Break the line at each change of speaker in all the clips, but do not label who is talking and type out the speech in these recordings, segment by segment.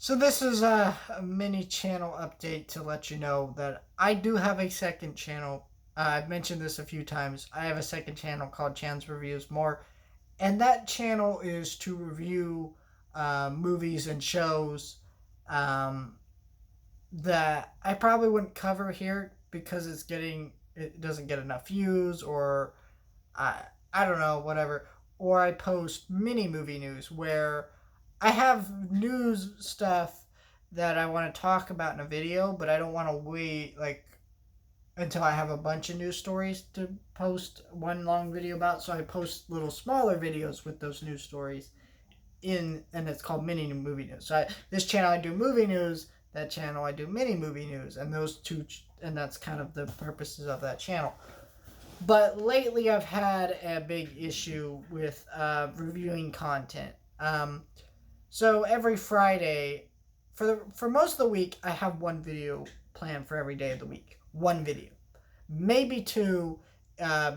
So this is a mini channel update to let you know that I do have a second channel. I've mentioned this a few times. I have a second channel called Chan's Reviews More, and that channel is to review movies and shows um, that I probably wouldn't cover here because it doesn't get enough views, or I don't know, whatever. Or I post mini movie news where I have news stuff that I want to talk about in a video, but I don't want to wait until I have a bunch of news stories to post one long video about. So I post little smaller videos with those news stories and it's called mini movie news. So this channel I do movie news, that channel I do mini movie news, and those two, and that's kind of the purposes of that channel. But lately, I've had a big issue with reviewing content. So every Friday, for most of the week, I have one video planned for every day of the week. One video, maybe two,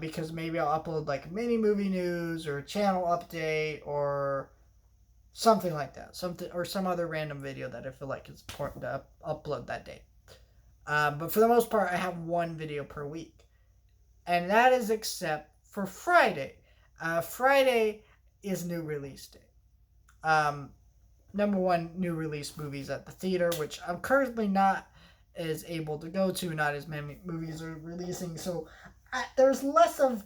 because maybe I'll upload like a mini movie news or a channel update or something like that, something or some other random video that I feel like is important to upload that day. But for the most part, I have one video per week, and that is except for Friday. Friday is new release day. Um, Number one new release movies at the theater, which I'm currently not as able to go to. Not as many movies are releasing, so there's less of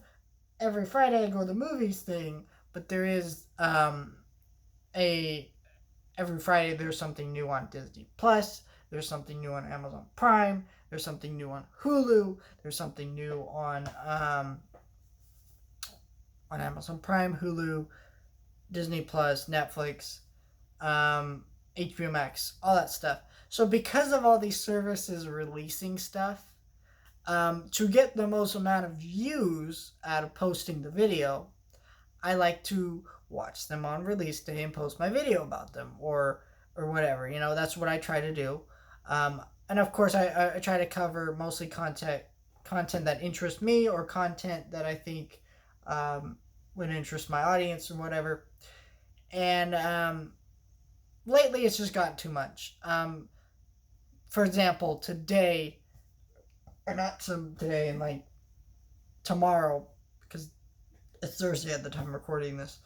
every Friday I go to the movies thing, but there is a every Friday there's something new on Disney Plus. There's something new on Amazon Prime. There's something new on Hulu. There's something new on Amazon Prime, Hulu, Disney Plus, Netflix, HBO Max, all that stuff. So because of all these services releasing stuff, to get the most amount of views out of posting the video, I like to watch them on release day and post my video about them, or whatever. That's what I try to do. And of course, I try to cover mostly content that interests me, or content that I think would interest my audience or whatever. And lately, it's just gotten too much. For example, today, or not today, and like tomorrow, because it's Thursday at the time I'm recording this.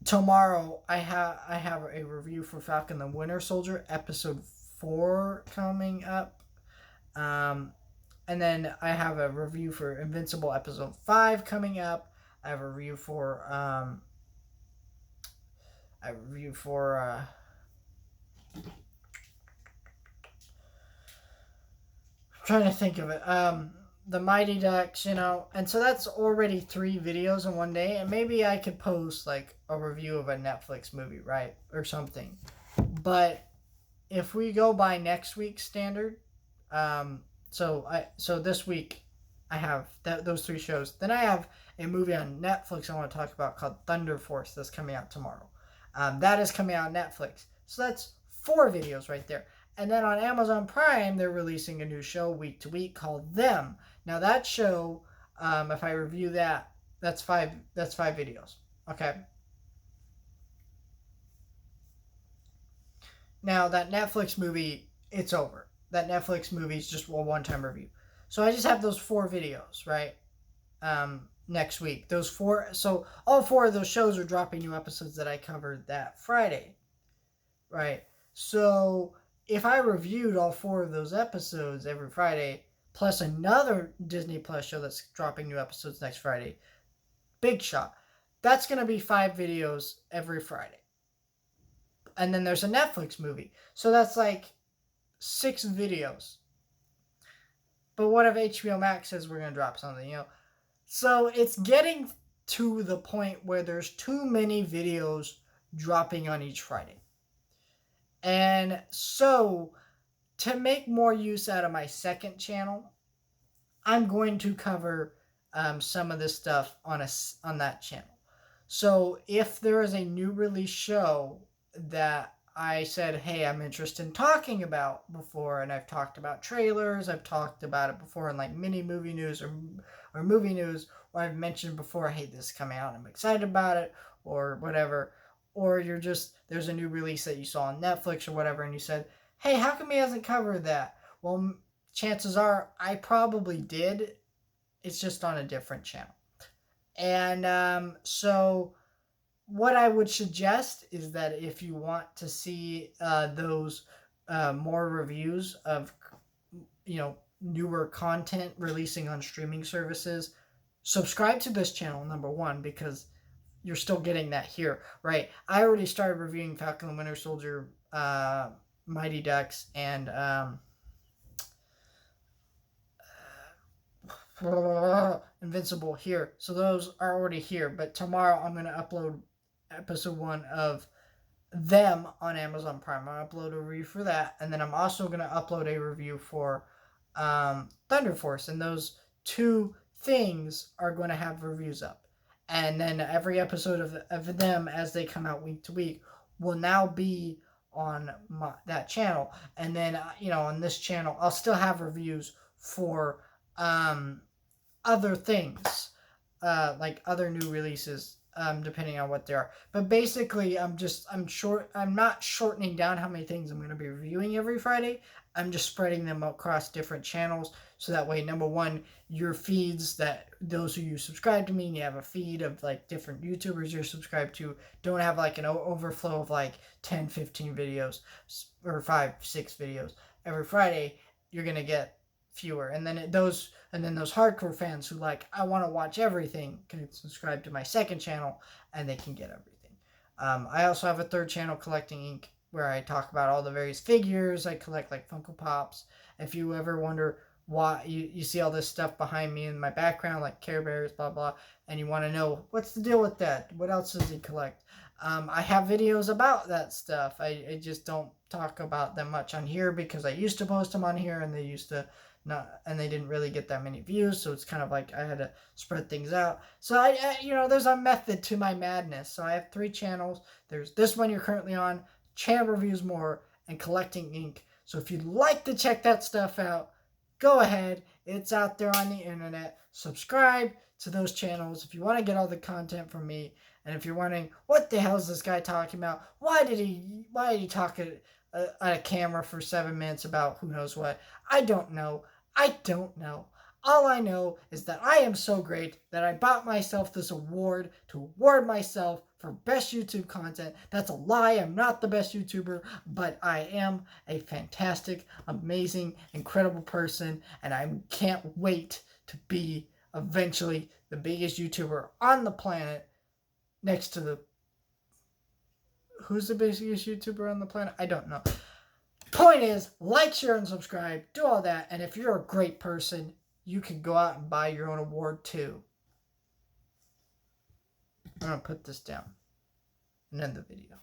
Tomorrow, I have a review for Falcon the Winter Soldier episode 4 coming up. And then I have a review for Invincible episode 5 coming up. I have a review for I'm trying to think of it. The Mighty Ducks, and so that's already 3 videos in one day, and maybe I could post like a review of a Netflix movie, right, or something. But if we go by next week's standard, so this week I have those 3 shows. Then I have a movie on Netflix I want to talk about called Thunder Force that's coming out tomorrow. That is coming out on Netflix. So that's 4 videos right there. And then on Amazon Prime, they're releasing a new show week to week called Them. Now that show, if I review that, that's 5 videos. Okay. Now that Netflix movie, it's over. That Netflix movie is just a one-time review. So I just have those 4 videos, right? Next week. Those 4, so all 4 of those shows are dropping new episodes that I covered that Friday, right? So if I reviewed all 4 of those episodes every Friday, plus another Disney Plus show that's dropping new episodes next Friday, Big Shot, that's going to be 5 videos every Friday. And then there's a Netflix movie. So that's like 6 videos. But what if HBO Max says we're going to drop something, So it's getting to the point where there's too many videos dropping on each Friday. And so, to make more use out of my second channel, I'm going to cover some of this stuff on that channel. So if there is a new release show that I said, hey, I'm interested in talking about before, and I've talked about trailers, I've talked about it before in like mini movie news or movie news, or I've mentioned before, hey, this is coming out, I'm excited about it, or whatever. or there's a new release that you saw on Netflix or whatever, and you said, hey, how come he hasn't covered that? Well, chances are I probably did. It's just on a different channel. And so what I would suggest is that if you want to see those more reviews of, newer content releasing on streaming services, subscribe to this channel, number one, because you're still getting that here, right? I already started reviewing Falcon and Winter Soldier, Mighty Ducks, and Invincible here. So those are already here. But tomorrow I'm going to upload episode 1 of them on Amazon Prime. I'll upload a review for that. And then I'm also going to upload a review for Thunder Force. And those two things are going to have reviews up. And then every episode of them as they come out week to week will now be on that channel. And then, on this channel, I'll still have reviews for other things, like other new releases, depending on what they are. But basically, I'm not shortening down how many things I'm going to be reviewing every Friday. I'm just spreading them across different channels. So that way, number one, your feeds, that those of you subscribe to me, and you have a feed of like different YouTubers you're subscribed to, don't have like an overflow of like 10, 15 videos or 5, 6 videos every Friday. You're going to get fewer. And then those hardcore fans who I want to watch everything can subscribe to my second channel, and they can get everything. I also have a third channel, Collecting Ink, where I talk about all the various figures I collect, like Funko Pops. If you ever wonder why you see all this stuff behind me in my background, like Care Bears, blah blah, and you want to know what's the deal with that, what else does he collect, I have videos about that stuff. I just don't talk about them much on here because I used to post them on here, and they didn't really get that many views, so it's kind of like I had to spread things out. So there's a method to my madness. So I have 3 channels. There's this one you're currently on, Chan Reviews More, and Collecting Ink. So if you'd like to check that stuff out, go ahead. It's out there on the internet. Subscribe to those channels if you want to get all the content from me. And if you're wondering, what the hell is this guy talking about? Why did he talk at a camera for 7 minutes about who knows what? I don't know. All I know is that I am so great that I bought myself this award to award myself for best YouTube content. That's a lie. I'm not the best YouTuber, but I am a fantastic, amazing, incredible person, and I can't wait to be eventually the biggest YouTuber on the planet, next to who's the biggest YouTuber on the planet? I don't know. Point is, like, share, and subscribe. Do all that. And if you're a great person, you can go out and buy your own award too. I'm going to put this down and end the video.